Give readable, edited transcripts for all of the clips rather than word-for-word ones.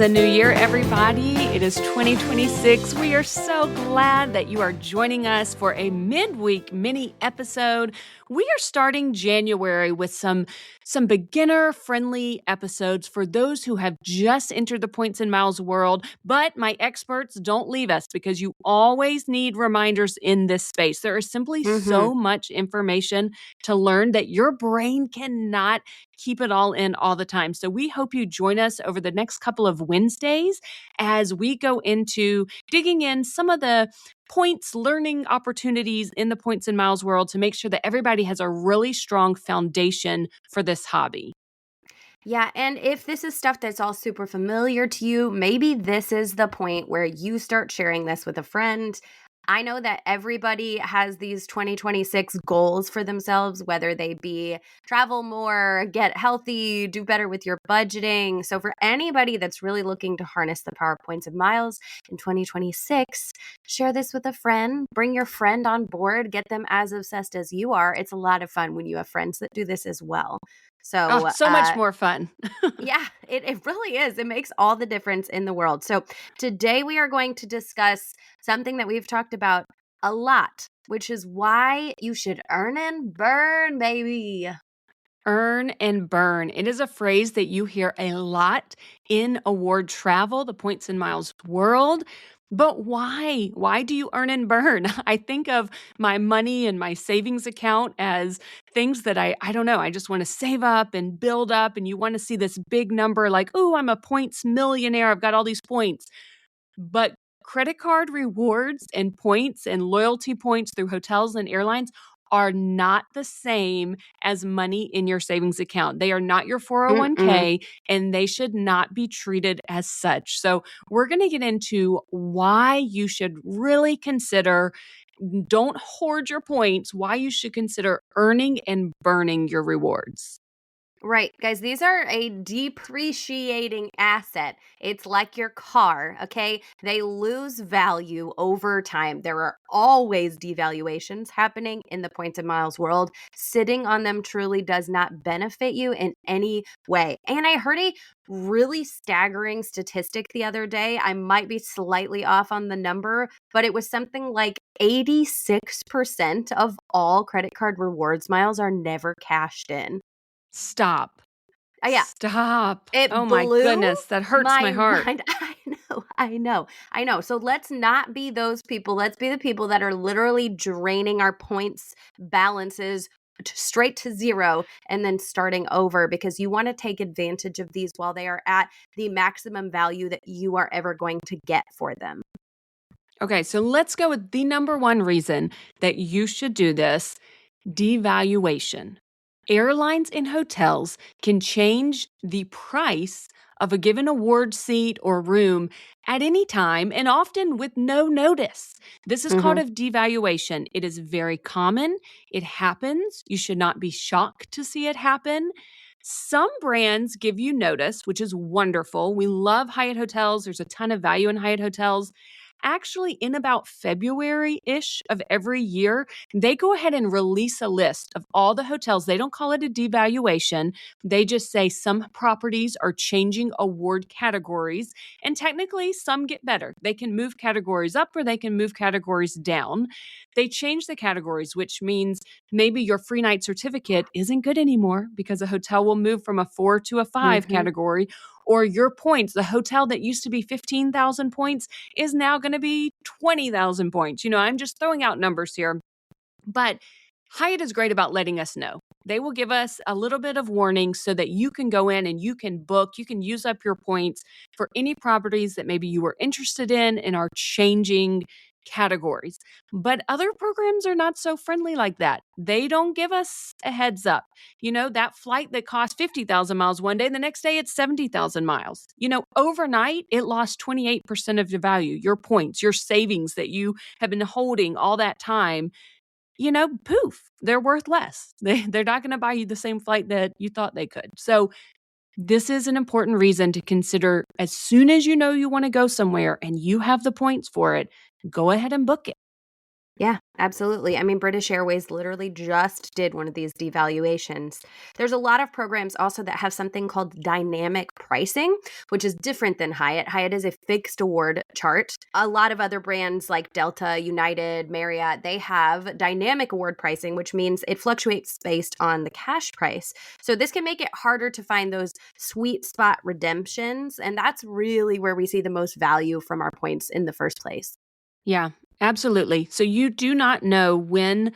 a new year, everybody. It is 2026. We are so glad that you are joining us for a midweek mini episode. We are starting January with some beginner-friendly episodes for those who have just entered the points and miles world. But my experts, don't leave us because you always need reminders in this space. There is simply so much information to learn that your brain cannot keep it all in all the time. So we hope you join us over the next couple of Wednesdays as we go into digging in some of the points learning opportunities in the points and miles world to make sure that everybody has a really strong foundation for this hobby. Yeah, and if this is stuff that's all super familiar to you, maybe this is the point where you start sharing this with a friend. I know that everybody has these 2026 goals for themselves, whether they be travel more, get healthy, do better with your budgeting. So, for anybody that's really looking to harness the power of points and miles in 2026, share this with a friend, bring your friend on board, get them as obsessed as you are. It's a lot of fun when you have friends that do this as well. Oh, So, so much more fun. yeah, it really is. It makes all the difference in the world. So today we are going to discuss something that we've talked about a lot, which is why you should earn and burn, baby. Earn and burn. It is a phrase that you hear a lot in award travel, the points and miles world. But why? Why do you earn and burn? I think of my money and my savings account as things that I don't know, I just want to save up and build up. And you want to see this big number like, oh, I'm a points millionaire. I've got all these points. But credit card rewards and points and loyalty points through hotels and airlines are not the same as money in your savings account. They are not your Mm-mm. 401k and they should not be treated as such. So, we're going to get into why you should really consider don't hoard your points, why you should consider earning and burning your rewards. Right, guys, these are a depreciating asset. It's like your car, okay? They lose value over time. There are always devaluations happening in the points and miles world. Sitting on them truly does not benefit you in any way. And I heard a really staggering statistic the other day. I might be slightly off on the number, but it was something like 86% of all credit card rewards miles are never cashed in. Stop. Yeah, Stop. it Oh my blew goodness, that hurts my my heart. mind. I know. So let's not be those people. Let's be the people that are literally draining our points balances straight to zero and then starting over because you want to take advantage of these while they are at the maximum value that you are ever going to get for them. Okay, so let's go with the number one reason that you should do this: devaluation. Airlines and hotels can change the price of a given award seat or room at any time and often with no notice. This is called Mhm. a devaluation. It is very common. It happens. You should not be shocked to see it happen. Some brands give you notice, which is wonderful. We love Hyatt hotels. There's a ton of value in Hyatt hotels. Actually, in about February-ish of every year, they go ahead and release a list of all the hotels. They don't call it a devaluation. They just say some properties are changing award categories, and technically some get better. They can move categories up or they can move categories down. They change the categories, which means maybe your free night certificate isn't good anymore because a hotel will move from a 4 to a 5 Mhm. category, or your points, the hotel that used to be 15,000 points is now going to be 20,000 points. I'm just throwing out numbers here. But Hyatt is great about letting us know. They will give us a little bit of warning so that you can go in and you can book, you can use up your points for any properties that maybe you were interested in and are changing categories. But other programs are not so friendly like that. They don't give us a heads up. That flight that cost 50,000 miles one day, the next day it's 70,000 miles. Overnight it lost 28% of your value, your points, your savings that you have been holding all that time. Poof, they're worth less. They're not going to buy you the same flight that you thought they could. So this is an important reason to consider as soon as you know you want to go somewhere and you have the points for it, go ahead and book it. Yeah, absolutely. I mean, British Airways literally just did one of these devaluations. There's a lot of programs also that have something called dynamic pricing, which is different than Hyatt. Hyatt is a fixed award chart. A lot of other brands like Delta, United, Marriott, they have dynamic award pricing, which means it fluctuates based on the cash price. So this can make it harder to find those sweet spot redemptions. And that's really where we see the most value from our points in the first place. Yeah, absolutely. So you do not know when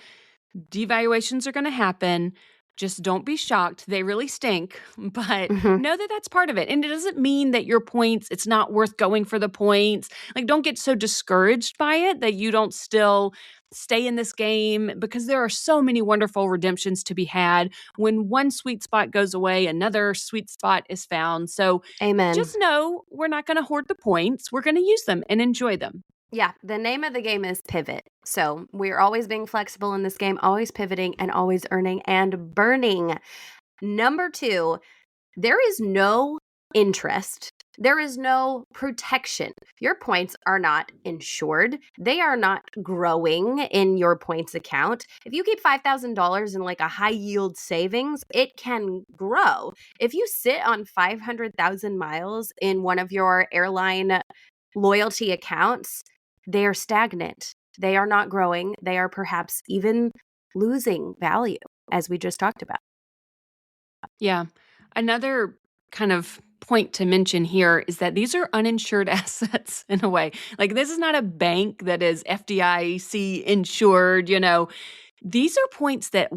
devaluations are going to happen. Just don't be shocked. They really stink, but Hmm. know that that's part of it. And it doesn't mean that your points, it's not worth going for the points. Like, don't get so discouraged by it that you don't still stay in this game, because there are so many wonderful redemptions to be had. When one sweet spot goes away, another sweet spot is found. So Amen. just know we're not going to hoard the points. We're going to use them and enjoy them. Yeah, the name of the game is pivot. So we're always being flexible in this game, always pivoting and always earning and burning. Number two, there is no interest. There is no protection. Your points are not insured. They are not growing in your points account. If you keep $5,000 in like a high yield savings, it can grow. If you sit on 500,000 miles in one of your airline loyalty accounts, they are stagnant. They are not growing. They are perhaps even losing value, as we just talked about. Yeah. Another kind of point to mention here is that these are uninsured assets in a way. Like, this is not a bank that is FDIC insured, you know. These are points that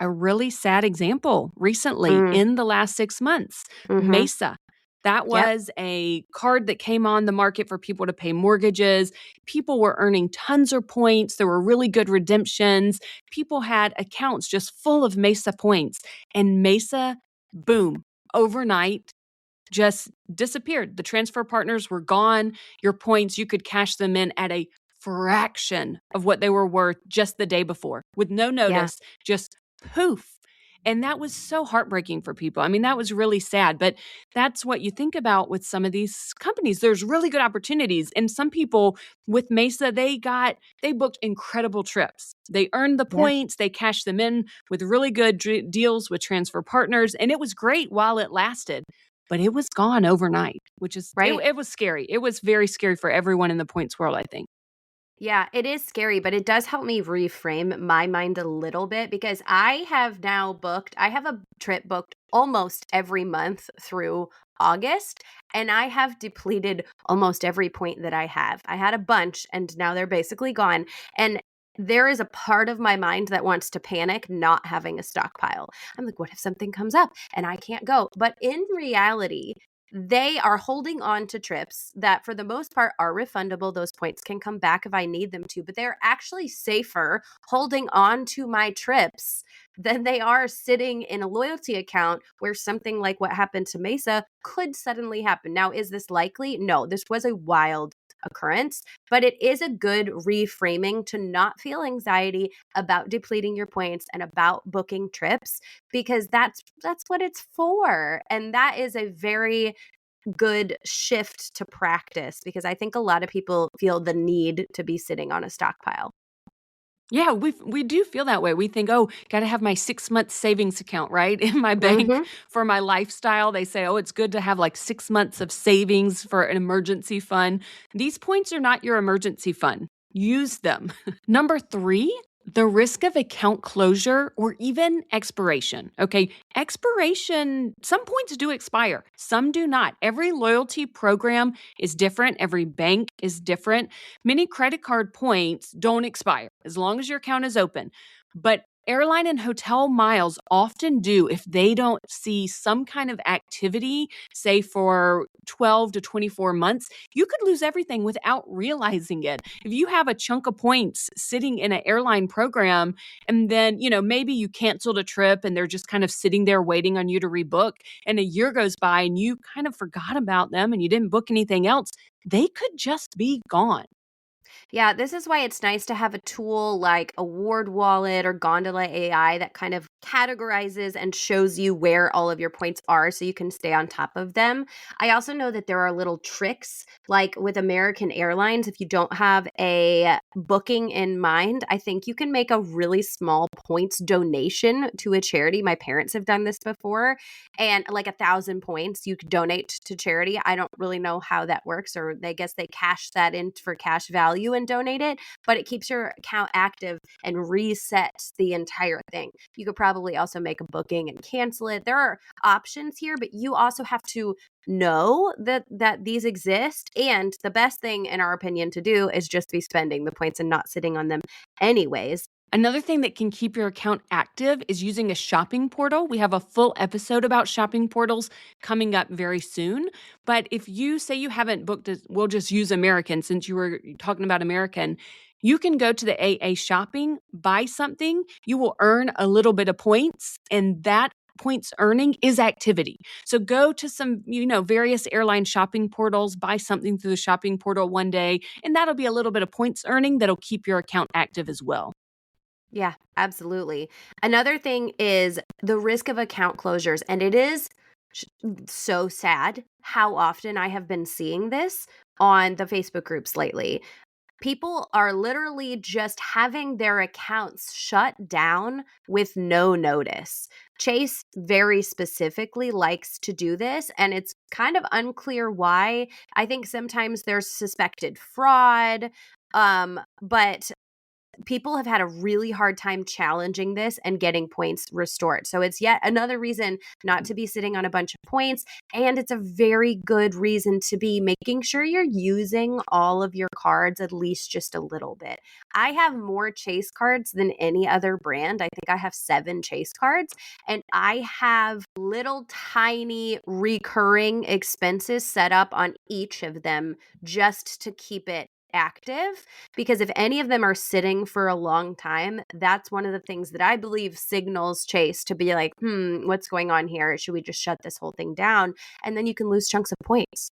a really sad example recently Mm, in the last 6 months, mm-hmm. Mesa. That Yep. was a card that came on the market for people to pay mortgages. People were earning tons of points. There were really good redemptions. People had accounts just full of Mesa points. And Mesa, boom, overnight, just disappeared. The transfer partners were gone. Your points, you could cash them in at a fraction of what they were worth just the day before with no Yeah. notice, just poof. And that was so heartbreaking for people. I mean, that was really sad, but that's what you think about with some of these companies. There's really good opportunities. And some people with Mesa, they booked incredible trips. They earned the Yeah. points, they cashed them in with really good deals with transfer partners. And it was great while it lasted, but it was gone overnight, which is, Right. it was scary. It was very scary for everyone in the points world, I think. Yeah, it is scary, but it does help me reframe my mind a little bit because I have a trip booked almost every month through August, and I have depleted almost every point that I have. I had a bunch, and now they're basically gone. And there is a part of my mind that wants to panic not having a stockpile. I'm like, what if something comes up and I can't go? But in reality, they are holding on to trips that, for the most part, are refundable. Those points can come back if I need them to, but they're actually safer holding on to my trips than they are sitting in a loyalty account where something like what happened to Mesa could suddenly happen. Now, is this likely? No, this was a wild occurrence, but it is a good reframing to not feel anxiety about depleting your points and about booking trips, because that's what it's for. And that is a very good shift to practice, because I think a lot of people feel the need to be sitting on a stockpile. Yeah, we do feel that way. We think, oh, got to have my 6 month savings account, right? In my bank Mhm. for my lifestyle. They say, oh, it's good to have like 6 months of savings for an emergency fund. These points are not your emergency fund. Use them. Number three, the risk of account closure or even expiration. Okay, expiration, some points do expire, some do not. Every loyalty program is different, every bank is different. Many credit card points don't expire as long as your account is open. But airline and hotel miles often do if they don't see some kind of activity, say for 12 to 24 months. You could lose everything without realizing it. If you have a chunk of points sitting in an airline program and then, maybe you canceled a trip and they're just kind of sitting there waiting on you to rebook, and a year goes by and you kind of forgot about them and you didn't book anything else, they could just be gone. Yeah, this is why it's nice to have a tool like Award Wallet or Gondola AI that kind of categorizes and shows you where all of your points are so you can stay on top of them. I also know that there are little tricks, like with American Airlines. If you don't have a booking in mind, I think you can make a really small points donation to a charity. My parents have done this before, and like 1,000 points you could donate to charity. I don't really know how that works, or I guess they cash that in for cash value and donate it, but it keeps your account active and resets the entire thing. You could probably also make a booking and cancel it. There are options here, but you also have to know that these exist. And the best thing, in our opinion, to do is just be spending the points and not sitting on them anyways. Another thing that can keep your account active is using a shopping portal. We have a full episode about shopping portals coming up very soon. But if you say you haven't booked, we'll just use American since you were talking about American. You can go to the AA shopping, buy something, you will earn a little bit of points, and that points earning is activity. So go to some, various airline shopping portals, buy something through the shopping portal one day, and that'll be a little bit of points earning that'll keep your account active as well. Yeah, absolutely. Another thing is the risk of account closures. And it is so sad how often I have been seeing this on the Facebook groups lately. People are literally just having their accounts shut down with no notice. Chase very specifically likes to do this, and it's kind of unclear why. I think sometimes there's suspected fraud, but people have had a really hard time challenging this and getting points restored. So it's yet another reason not to be sitting on a bunch of points. And it's a very good reason to be making sure you're using all of your cards at least just a little bit. I have more Chase cards than any other brand. I think I have 7 Chase cards, and I have little tiny recurring expenses set up on each of them just to keep it active, because if any of them are sitting for a long time, that's one of the things that I believe signals Chase to be like, what's going on here? Should we just shut this whole thing down? And then you can lose chunks of points.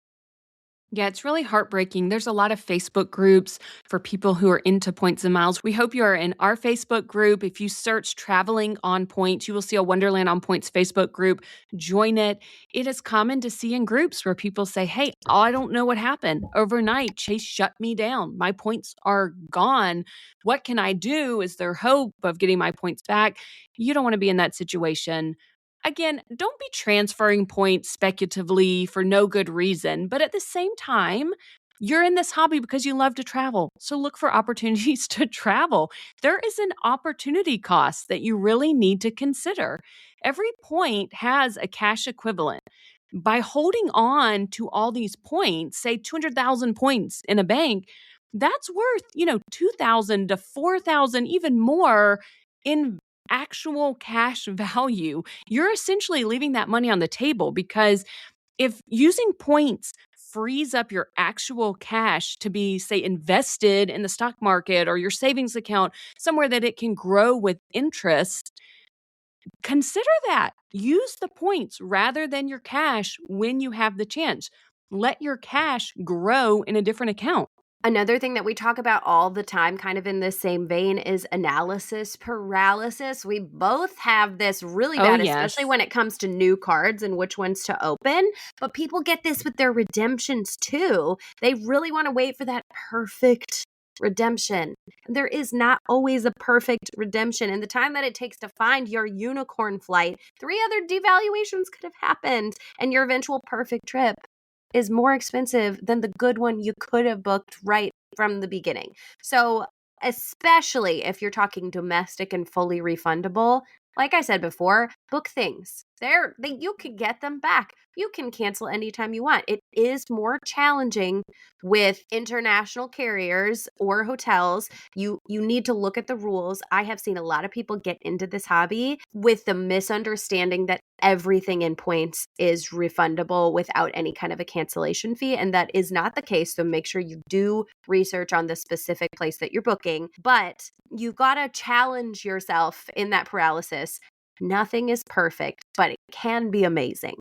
Yeah, it's really heartbreaking. There's a lot of Facebook groups for people who are into points and miles. We hope you are in our Facebook group. If you search Traveling on Points, you will see a Wonderland on Points Facebook group. Join it. It is common to see in groups where people say, hey, I don't know what happened. Overnight, Chase shut me down. My points are gone. What can I do? Is there hope of getting my points back? You don't want to be in that situation. Again, don't be transferring points speculatively for no good reason, but at the same time, you're in this hobby because you love to travel. So look for opportunities to travel. There is an opportunity cost that you really need to consider. Every point has a cash equivalent. By holding on to all these points, say 200,000 points in a bank, that's worth, 2,000 to 4,000, even more in actual cash value. You're essentially leaving that money on the table because if using points frees up your actual cash to be, say, invested in the stock market or your savings account somewhere that it can grow with interest, consider that. Use the points rather than your cash when you have the chance. Let your cash grow in a different account. Another thing that we talk about all the time, kind of in the same vein, is analysis paralysis. We both have this really Oh, bad, especially yes. when it comes to new cards and which ones to open. But people get this with their redemptions too. They really want to wait for that perfect redemption. There is not always a perfect redemption. In the time that it takes to find your unicorn flight, 3 other devaluations could have happened, and your eventual perfect trip is more expensive than the good one you could have booked right from the beginning. So, especially if you're talking domestic and fully refundable, like I said before, book things. You can get them back. You can cancel anytime you want. It is more challenging with international carriers or hotels. You need to look at the rules. I have seen a lot of people get into this hobby with the misunderstanding that everything in points is refundable without any kind of a cancellation fee, and that is not the case. So make sure you do research on the specific place that you're booking, but you got to challenge yourself in that paralysis. Nothing is perfect, but it can be amazing.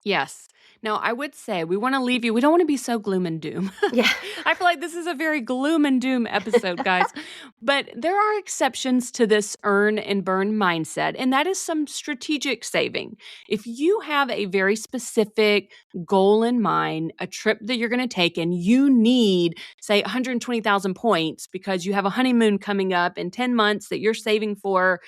Yes. Now, I would say we want to leave you. We don't want to be so gloom and doom. Yeah. I feel like this is a very gloom and doom episode, guys. But there are exceptions to this earn and burn mindset, and that is some strategic saving. If you have a very specific goal in mind, a trip that you're going to take, and you need, say, 120,000 points because you have a honeymoon coming up in 10 months that you're saving for,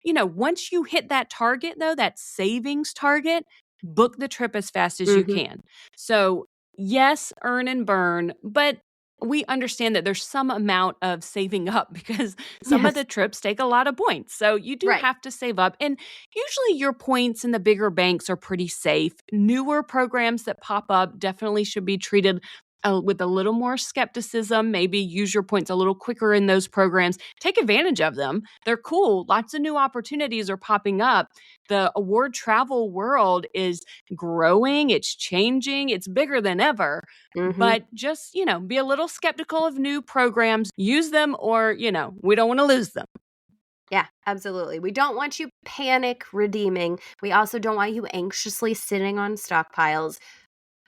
once you hit that target, though, that savings target, book the trip as fast as you Mhm. can. So, yes, earn and burn, but we understand that there's some amount of saving up because some of Yes. the trips take a lot of points. So, you do Right. have to save up. And usually, your points in the bigger banks are pretty safe. Newer programs that pop up definitely should be treated with a little more skepticism. Maybe use your points a little quicker in those programs. Take advantage of them. They're cool. Lots of new opportunities are popping up. The award travel world is growing, it's changing, it's bigger than ever. Mhm. But just, be a little skeptical of new programs. Use them or, we don't want to lose them. Yeah, absolutely. We don't want you panic redeeming. We also don't want you anxiously sitting on stockpiles.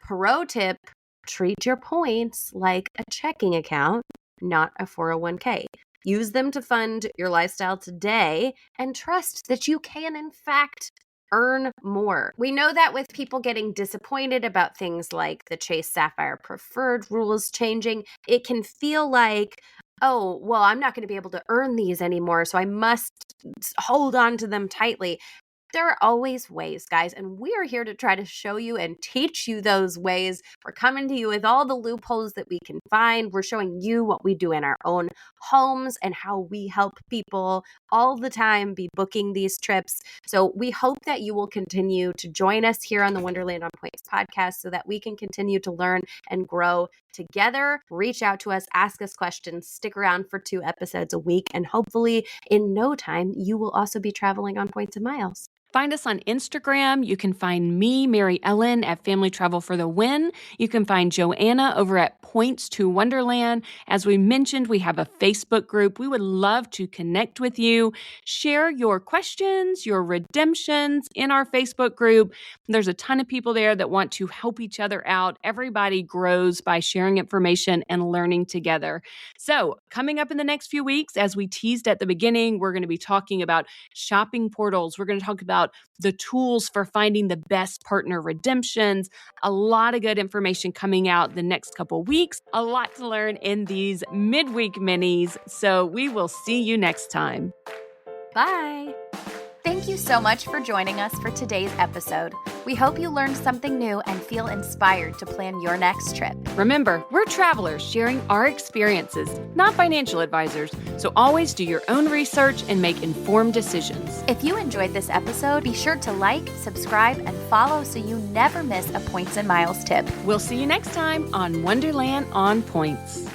Pro tip, treat your points like a checking account, not a 401k. Use them to fund your lifestyle today and trust that you can, in fact, earn more. We know that with people getting disappointed about things like the Chase Sapphire Preferred rules changing, it can feel like, oh, well, I'm not going to be able to earn these anymore, so I must hold on to them tightly. There are always ways, guys, and we are here to try to show you and teach you those ways. We're coming to you with all the loopholes that we can find. We're showing you what we do in our own homes and how we help people all the time be booking these trips. So we hope that you will continue to join us here on the Wonderland on Points podcast so that we can continue to learn and grow together. Reach out to us, ask us questions, stick around for 2 episodes a week, and hopefully in no time, you will also be traveling on Points and Miles. Find us on Instagram. You can find me, Mary Ellen, at Family Travel for the Win. You can find Joanna over at Points to Wonderland. As we mentioned, we have a Facebook group. We would love to connect with you. Share your questions, your redemptions in our Facebook group. There's a ton of people there that want to help each other out. Everybody grows by sharing information and learning together. So, coming up in the next few weeks, as we teased at the beginning, we're going to be talking about shopping portals. We're going to talk about the tools for finding the best partner redemptions. A lot of good information coming out the next couple weeks. A lot to learn in these midweek minis. So we will see you next time. Bye. Thank you so much for joining us for today's episode. We hope you learned something new and feel inspired to plan your next trip. Remember, we're travelers sharing our experiences, not financial advisors. So always do your own research and make informed decisions. If you enjoyed this episode, be sure to like, subscribe, and follow so you never miss a Points and Miles tip. We'll see you next time on Wonderland on Points.